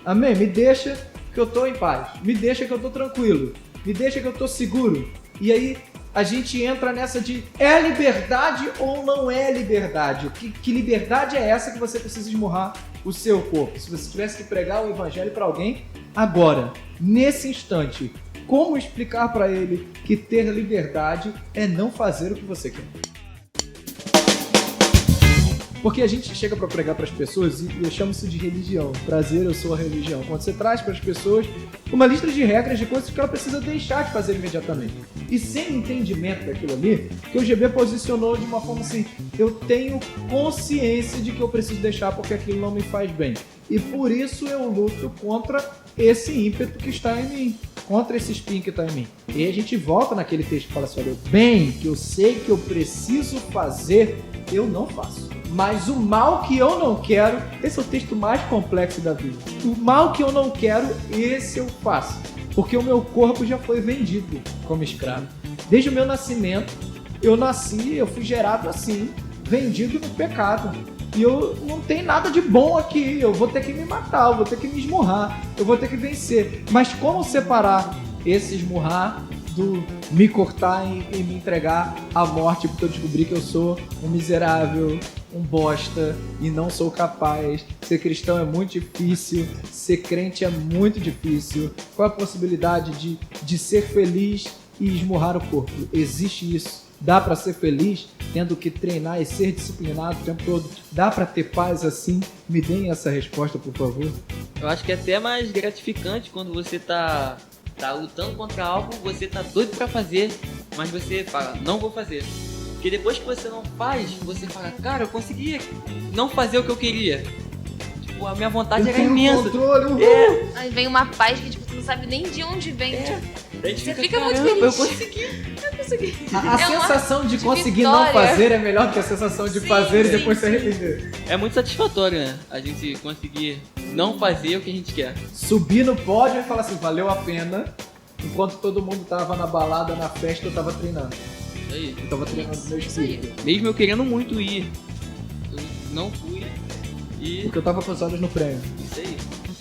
Amém? Me deixa que eu tô em paz. Me deixa que eu tô tranquilo. Me deixa que eu tô seguro. E aí a gente entra nessa de é liberdade ou não é liberdade? Que liberdade é essa que você precisa esmurrar o seu corpo? Se você tivesse que pregar o evangelho para alguém agora, nesse instante, como explicar para ele que ter liberdade é não fazer o que você quer? Porque a gente chega para pregar para as pessoas e eu chamo isso de religião, trazer a sua religião. Quando você traz para as pessoas uma lista de regras, de coisas que ela precisa deixar de fazer imediatamente. E sem entendimento daquilo ali, que o GB posicionou de uma forma assim, eu tenho consciência de que eu preciso deixar porque aquilo não me faz bem. E por isso eu luto contra esse ímpeto que está em mim, contra esse espinho que está em mim. E aí a gente volta naquele texto que fala assim, olha, o bem que eu sei que eu preciso fazer, eu não faço. Mas o mal que eu não quero, esse é o texto mais complexo da vida. O mal que eu não quero, esse eu faço. Porque o meu corpo já foi vendido como escravo. Desde o meu nascimento, eu nasci, eu fui gerado assim, vendido no pecado. E eu não tenho nada de bom aqui, eu vou ter que me matar, eu vou ter que me esmurrar, eu vou ter que vencer. Mas como separar esse esmurrar do me cortar e me entregar à morte porque eu descobri que eu sou um miserável, um bosta e não sou capaz. Ser cristão é muito difícil, ser crente é muito difícil. Qual a possibilidade de ser feliz e esmurrar o corpo? Existe isso. Dá pra ser feliz tendo que treinar e ser disciplinado o tempo todo? Dá pra ter paz assim? Me deem essa resposta, por favor. Eu acho que é até mais gratificante quando você tá lutando contra algo, você tá doido pra fazer, mas você fala, não vou fazer. Porque depois que você não faz, você fala, cara, eu consegui não fazer o que eu queria. Tipo, a minha vontade era imensa. Controle, Aí vem uma paz que tipo, tu não sabe nem de onde vem. A gente Você fica muito "Caramba, feliz." eu consegui. Eu consegui. A É uma sensação de de conseguir vitória. não fazer é melhor que a sensação de Sim, fazer e sim, depois se sim. arrepender. É muito satisfatório, né? A gente conseguir não fazer o que a gente quer. Subir no pódio e falar assim, valeu a pena, enquanto todo mundo tava na balada, na festa, eu tava treinando. Isso aí. Eu tava treinando meu Isso aí. espírito. Mesmo eu querendo muito ir, eu não fui. E Porque eu tava com os olhos no prêmio. isso aí.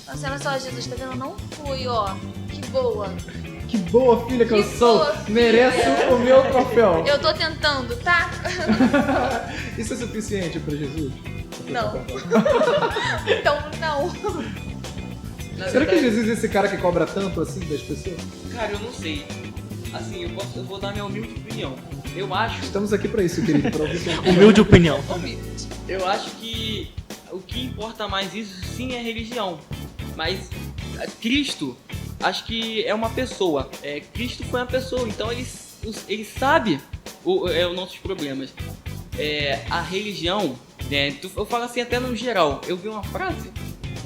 Nossa, olha só, Jesus, tá vendo? Eu não fui, ó. Que boa. Que boa filha que eu Que sou! boa filha. Mereço o meu troféu! Eu tô tentando, tá? Isso é suficiente pra Jesus? Não. Então, não. Na Será que verdade, Jesus é esse cara que cobra tanto assim das pessoas? cara, eu não sei. Assim, eu vou dar minha humilde opinião. Eu acho Estamos aqui pra isso, querido, pra ouvir sua Humilde opinião. Eu acho que o que importa mais isso sim é religião. Mas Cristo, acho que é uma pessoa. Cristo foi uma pessoa, então ele sabe os nossos problemas. A religião, né, eu falo assim até no geral. Eu vi uma frase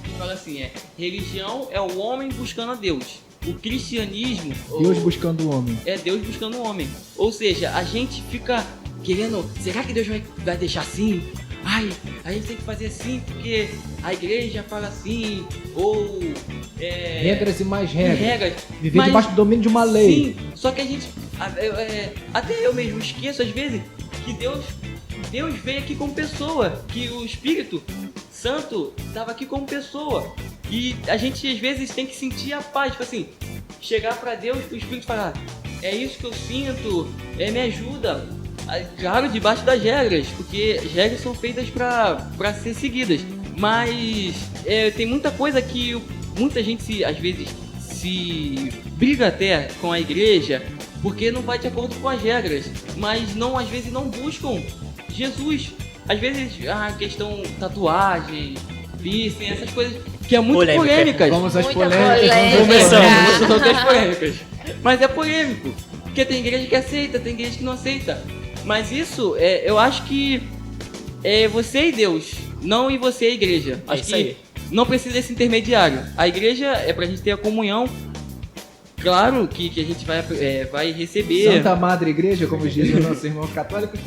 que fala assim: religião é o homem buscando a Deus. O cristianismo... Deus buscando o homem. É Deus buscando o homem. Ou seja, a gente fica querendo... Será que Deus vai deixar assim? Ai, a gente tem que fazer assim porque a igreja fala assim. Ou... Regras e mais regras. Viver Mas- debaixo do domínio de uma lei. Sim, só que a gente... até eu mesmo esqueço às vezes que Deus veio aqui como pessoa. Que o Espírito Santo estava aqui como pessoa. E a gente às vezes tem que sentir a paz, tipo assim, chegar pra Deus, o Espírito falar, é isso que eu sinto, me ajuda. Claro, debaixo das regras, porque as regras são feitas pra ser seguidas. Mas tem muita coisa que muita gente às vezes se briga até com a igreja porque não vai de acordo com as regras, mas não, às vezes não buscam Jesus. Às vezes a questão tatuagem, piercing, essas coisas que é muito Polêmica. polêmicas. Vamos às Muita polêmicas. polêmica. Começamos com as polêmicas. Mas é polêmico, porque tem igreja que aceita, tem igreja que não aceita. Mas isso, eu acho que é você e Deus, não e você e a igreja. É Acho isso que aí. não precisa desse intermediário. A igreja é pra gente ter a comunhão. Claro que a gente vai receber. Santa Madre Igreja, como diz o nosso irmão católico.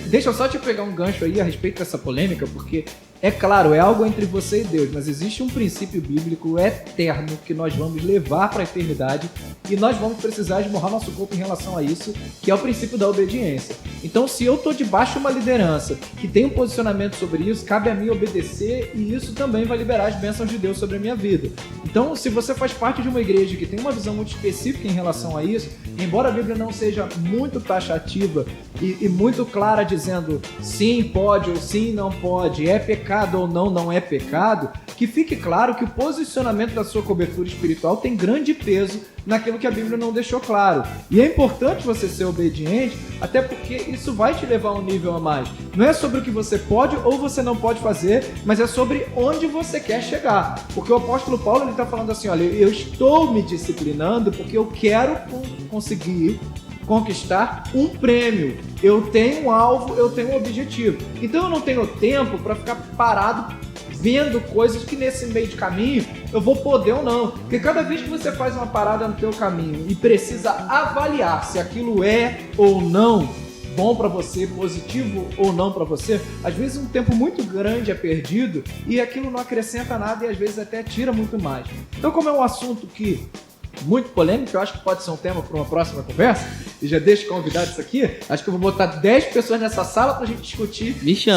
Deixa eu só te pegar um gancho aí a respeito dessa polêmica, porque É claro, é algo entre você e Deus, mas existe um princípio bíblico eterno que nós vamos levar para a eternidade e nós vamos precisar esmurrar nosso corpo em relação a isso, que é o princípio da obediência. Então, se eu estou debaixo de uma liderança que tem um posicionamento sobre isso, cabe a mim obedecer e isso também vai liberar as bênçãos de Deus sobre a minha vida. Então, se você faz parte de uma igreja que tem uma visão muito específica em relação a isso, embora a Bíblia não seja muito taxativa e muito clara dizendo sim pode ou sim não pode, é pecado ou não é pecado, que fique claro que o posicionamento da sua cobertura espiritual tem grande peso naquilo que a Bíblia não deixou claro. E é importante você ser obediente, até porque isso vai te levar a um nível a mais. Não é sobre o que você pode ou você não pode fazer, mas é sobre onde você quer chegar. Porque o apóstolo Paulo ele está falando assim, olha, eu estou me disciplinando porque eu quero conseguir conquistar um prêmio. Eu tenho um alvo, eu tenho um objetivo. Então eu não tenho tempo para ficar parado vendo coisas que nesse meio de caminho eu vou poder ou não. Porque cada vez que você faz uma parada no teu caminho e precisa avaliar se aquilo é ou não bom para você, positivo ou não para você, às vezes um tempo muito grande é perdido e aquilo não acrescenta nada e às vezes até tira muito mais. Então, como é um assunto que muito polêmico, eu acho que pode ser um tema para uma próxima conversa, e já deixo convidado isso aqui, acho que eu vou botar 10 pessoas nessa sala para a gente discutir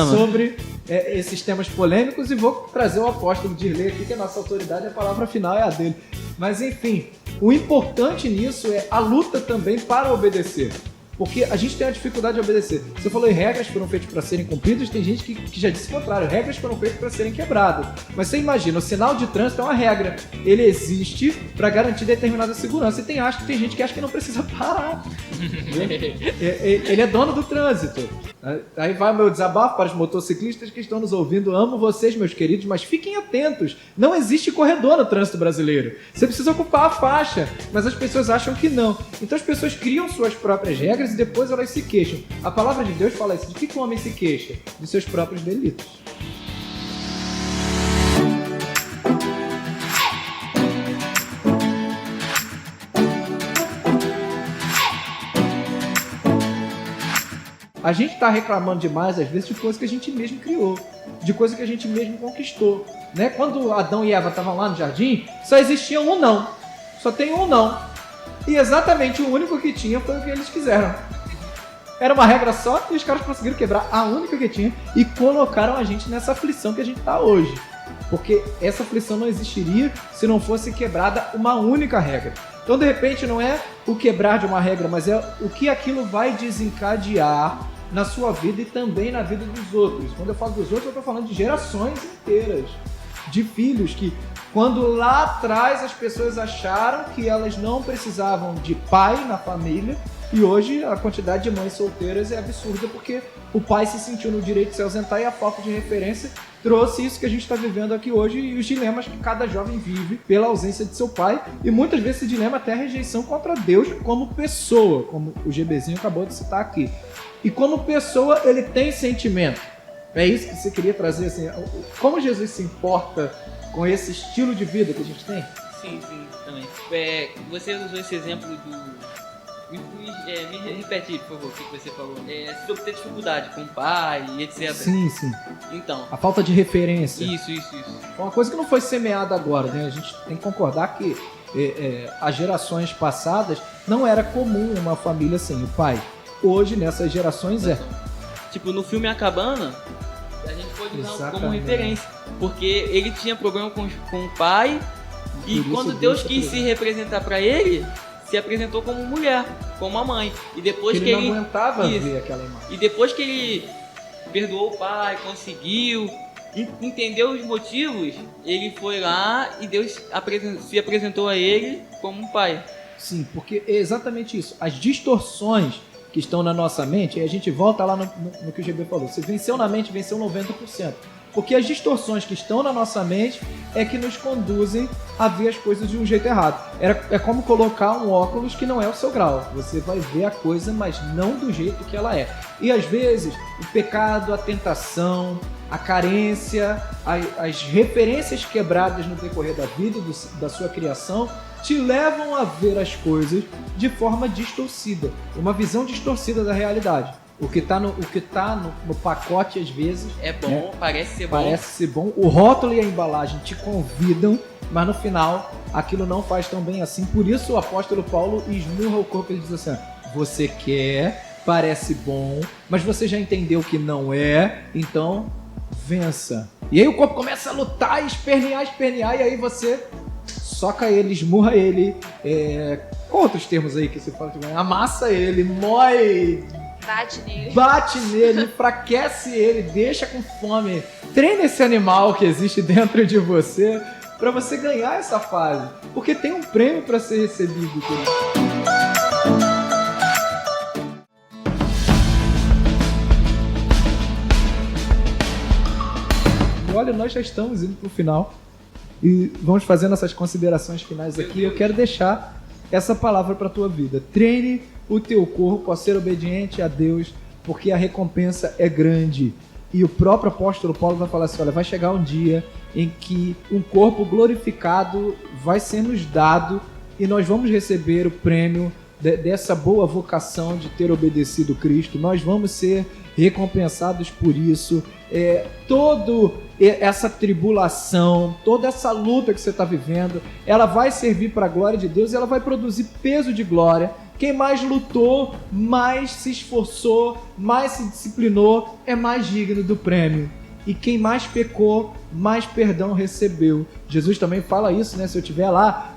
sobre esses temas polêmicos e vou trazer o apóstolo Dirley aqui, que é a nossa autoridade, a palavra final é a dele. Mas enfim, o importante nisso é a luta também para obedecer. Porque a gente tem a dificuldade de obedecer. Você falou em regras foram feitas para serem cumpridas, tem gente que já disse o contrário, regras foram feitas para serem quebradas. Mas você imagina, o sinal de trânsito é uma regra. Ele existe para garantir determinada segurança. E tem gente que acha que não precisa parar. Ele é dono do trânsito. Aí vai o meu desabafo para os motociclistas que estão nos ouvindo. Amo vocês, meus queridos, mas fiquem atentos. Não existe corredor no trânsito brasileiro. Você precisa ocupar a faixa, mas as pessoas acham que não. Então as pessoas criam suas próprias regras e depois elas se queixam. A palavra de Deus fala isso. De que o homem se queixa? De seus próprios delitos. A gente está reclamando demais, às vezes, de coisa que a gente mesmo criou, de coisa que a gente mesmo conquistou. Né? Quando Adão e Eva estavam lá no jardim, só existia um não. Só tem um não. E exatamente o único que tinha foi o que eles quiseram. Era uma regra só e os caras conseguiram quebrar a única que tinha e colocaram a gente nessa aflição que a gente está hoje. Porque essa aflição não existiria se não fosse quebrada uma única regra. Então, de repente, não é o quebrar de uma regra, mas é o que aquilo vai desencadear na sua vida e também na vida dos outros. Quando eu falo dos outros, eu estou falando de gerações inteiras, de filhos que, quando lá atrás as pessoas acharam que elas não precisavam de pai na família, e hoje a quantidade de mães solteiras é absurda porque o pai se sentiu no direito de se ausentar e a falta de referência trouxe isso que a gente está vivendo aqui hoje e os dilemas que cada jovem vive pela ausência de seu pai e muitas vezes esse dilema até a rejeição contra Deus como pessoa, como o GBzinho acabou de citar aqui. E como pessoa ele tem sentimento. É isso que você queria trazer, assim, como Jesus se importa com esse estilo de vida que a gente tem? Sim, também. Você usou esse exemplo do... Me repete, por favor, o que você falou. Sobre ter dificuldade com o pai, etc. Sim. Então. A falta de referência. Isso. É uma coisa que não foi semeada agora, né? A gente tem que concordar que as gerações passadas não era comum uma família sem o pai. Hoje, nessas gerações, é. Tipo, no filme A Cabana, a gente pode usar como referência. Porque ele tinha problema com o pai e quando Deus quis se representar pra ele, se apresentou como mulher, como a mãe. E depois que ele não aguentava ver aquela imagem. E depois que ele perdoou o pai, conseguiu, entendeu os motivos, ele foi lá e Deus se apresentou a ele como um pai. Sim, porque é exatamente isso. As distorções que estão na nossa mente, e a gente volta lá no que o GB falou. Você venceu na mente, venceu 90%. Porque as distorções que estão na nossa mente é que nos conduzem a ver as coisas de um jeito errado. É como colocar um óculos que não é o seu grau. Você vai ver a coisa, mas não do jeito que ela é. E às vezes, o pecado, a tentação, a carência, as referências quebradas no decorrer da vida, da sua criação, te levam a ver as coisas de forma distorcida. Uma visão distorcida da realidade. O que tá no pacote, às vezes, É bom, né? parece ser bom. Parece ser bom. O rótulo e a embalagem te convidam, mas no final aquilo não faz tão bem assim. Por isso o apóstolo Paulo esmurra o corpo e diz assim: você quer, parece bom, mas você já entendeu que não é, então vença. E aí o corpo começa a lutar, espernear, e aí você soca ele, esmurra ele. Qual outros termos aí que você fala? Amassa ele, mói, bate nele, enfraquece ele, deixa com fome. Treina esse animal que existe dentro de você para você ganhar essa fase. Porque tem um prêmio para ser recebido, querido. Olha, nós já estamos indo pro final e vamos fazendo essas considerações finais aqui. Eu quero deixar essa palavra para tua vida. Treine o teu corpo a ser obediente a Deus, porque a recompensa é grande. E o próprio apóstolo Paulo vai falar assim: olha, vai chegar um dia em que um corpo glorificado vai ser nos dado e nós vamos receber o prêmio dessa boa vocação de ter obedecido Cristo. Nós vamos ser recompensados por isso. Toda essa tribulação, toda essa luta que você está vivendo, ela vai servir para a glória de Deus e ela vai produzir peso de glória. Quem mais lutou, mais se esforçou, mais se disciplinou, é mais digno do prêmio. E quem mais pecou, mais perdão recebeu. Jesus também fala isso, né? Se eu tiver lá,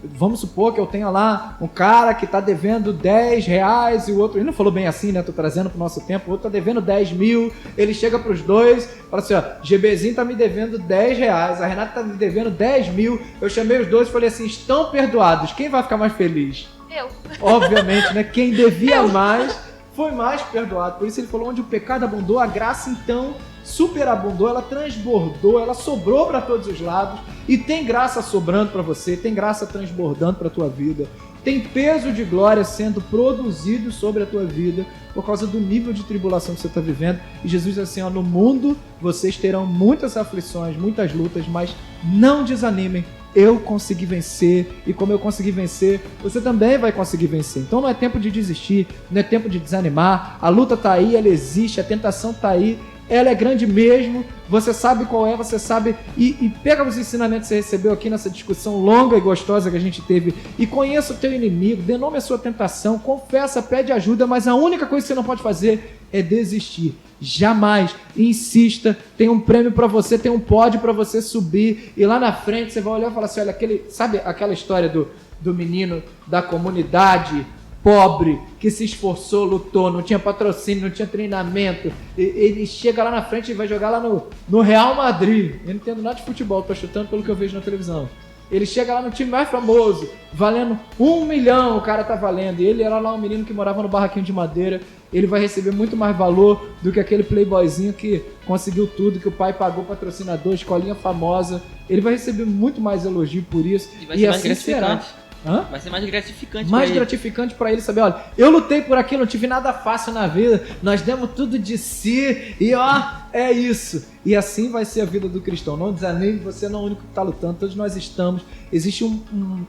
vamos supor que eu tenha lá um cara que está devendo 10 reais e o outro, ele não falou bem assim, né? Estou trazendo para o nosso tempo, o outro está devendo 10 mil, ele chega para os dois, fala assim, ó, GBzinho está me devendo 10 reais, a Renata está me devendo 10 mil, eu chamei os dois e falei assim, estão perdoados, quem vai ficar mais feliz? Eu. Obviamente, né? Quem devia mais foi mais perdoado. Por isso ele falou, onde o pecado abundou, a graça então superabundou, ela transbordou, ela sobrou para todos os lados. E tem graça sobrando para você, tem graça transbordando para a tua vida. Tem peso de glória sendo produzido sobre a tua vida por causa do nível de tribulação que você está vivendo. E Jesus diz assim, ó, no mundo vocês terão muitas aflições, muitas lutas, mas não desanimem. Eu consegui vencer, e como eu consegui vencer, você também vai conseguir vencer. Então não é tempo de desistir, não é tempo de desanimar. A luta está aí, ela existe, a tentação está aí, ela é grande mesmo, você sabe qual é, você sabe, e pega os ensinamentos que você recebeu aqui nessa discussão longa e gostosa que a gente teve, e conheça o teu inimigo, dê nome à sua tentação, confessa, pede ajuda, mas a única coisa que você não pode fazer é desistir. Jamais, insista, tem um prêmio para você, tem um pódio para você subir, e lá na frente você vai olhar e falar assim, olha, sabe aquela história do menino da comunidade pobre, que se esforçou, lutou, não tinha patrocínio, não tinha treinamento, ele chega lá na frente e vai jogar lá no Real Madrid. Eu não entendo nada de futebol, tô chutando pelo que eu vejo na televisão. Ele chega lá no time mais famoso, valendo 1 milhão, o cara tá valendo, e ele era lá um menino que morava no barraquinho de madeira. Ele vai receber muito mais valor do que aquele playboyzinho que conseguiu tudo, que o pai pagou patrocinador, escolinha famosa. Ele vai receber muito mais elogio por isso, E vai ser mais assim gratificante. será. Hã? Vai ser mais gratificante Mais pra ele. gratificante para ele saber, olha, eu lutei por aquilo, não tive nada fácil na vida, nós demos tudo de si e ó, é isso. E assim vai ser a vida do cristão. Não desanime, você não é o único que está lutando, todos nós estamos. Existe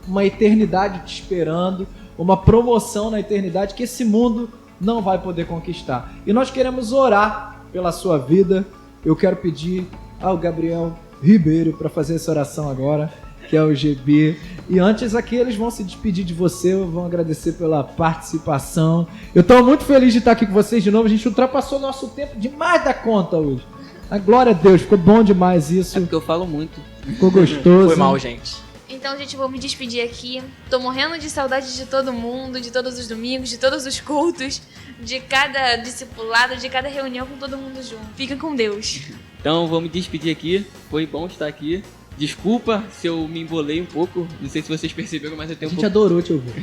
uma eternidade te esperando, uma promoção na eternidade que esse mundo não vai poder conquistar. E nós queremos orar pela sua vida. Eu quero pedir ao Gabriel Ribeiro para fazer essa oração agora, que é o GB. E antes aqui eles vão se despedir de você, vão agradecer pela participação. Eu estou muito feliz de estar aqui com vocês de novo. A gente ultrapassou nosso tempo demais da conta hoje. A glória a Deus, ficou bom demais isso. É porque eu falo muito. Ficou gostoso. Foi mal, gente. Então, gente, vou me despedir aqui. Tô morrendo de saudade de todo mundo, de todos os domingos, de todos os cultos, de cada discipulado, de cada reunião com todo mundo junto. Fica com Deus. Então vou me despedir aqui. Foi bom estar aqui. Desculpa se eu me embolei um pouco. Não sei se vocês perceberam, mas eu A tenho um gente pouco... adorou te ouvir.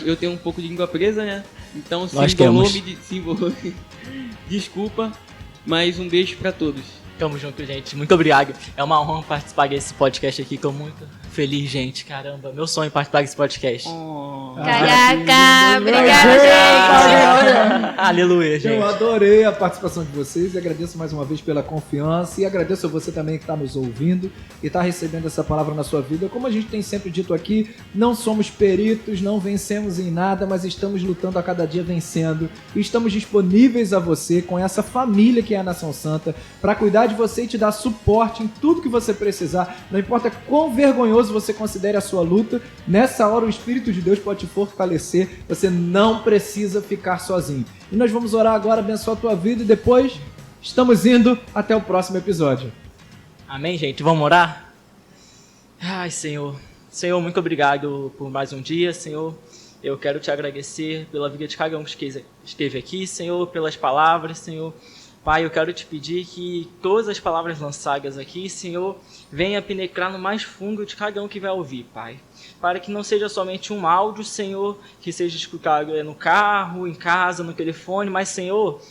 Eu tenho um pouco de língua presa, né? Então se Nós embolou, temos. se embolou. Desculpa, mas um beijo pra todos. Tamo junto, gente. Muito obrigado. É uma honra participar desse podcast aqui com muito feliz, gente. Caramba, meu sonho é participar desse podcast. Caraca, obrigada, gente. Aleluia, gente. Eu adorei a participação de vocês e agradeço mais uma vez pela confiança e agradeço a você também que está nos ouvindo e está recebendo essa palavra na sua vida. Como a gente tem sempre dito aqui, não somos peritos, não vencemos em nada, mas estamos lutando a cada dia vencendo e estamos disponíveis a você com essa família que é a Nação Santa para cuidar de você e te dar suporte em tudo que você precisar. Não importa quão vergonhoso você considere a sua luta, nessa hora o Espírito de Deus pode te fortalecer, você não precisa ficar sozinho. E nós vamos orar agora, abençoar a tua vida e depois estamos indo até o próximo episódio. Amém, gente? Vamos orar? Ai, Senhor. Senhor, muito obrigado por mais um dia, Senhor. Eu quero te agradecer pela vida de cada um que esteve aqui, Senhor, pelas palavras, Senhor. Pai, eu quero te pedir que todas as palavras lançadas aqui, Senhor, venha penetrar no mais fundo de cada um que vai ouvir, Pai. Para que não seja somente um áudio, Senhor, que seja escutado no carro, em casa, no telefone, mas, Senhor,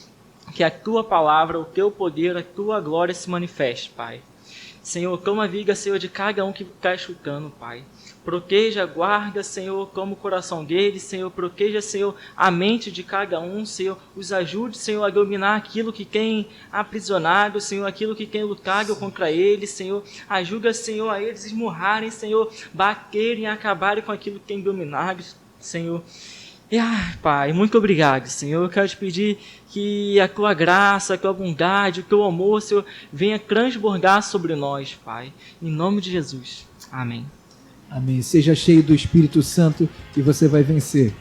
que a tua palavra, o teu poder, a tua glória se manifeste, Pai. Senhor, toma a vida, Senhor, de cada um que está escutando, Pai. Proteja, guarda, Senhor, como o coração deles, Senhor, proteja, Senhor, a mente de cada um, Senhor, os ajude, Senhor, a dominar aquilo que tem aprisionado, Senhor, aquilo que tem lutado contra eles, Senhor, ajuda, Senhor, a eles esmurrarem, Senhor, baterem, acabarem com aquilo que tem dominado, Senhor. E, Pai, muito obrigado, Senhor, eu quero te pedir que a tua graça, a tua bondade, o teu amor, Senhor, venha transbordar sobre nós, Pai, em nome de Jesus. Amém. Amém. Seja cheio do Espírito Santo e você vai vencer.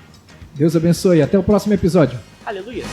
Deus abençoe. Até o próximo episódio. Aleluia.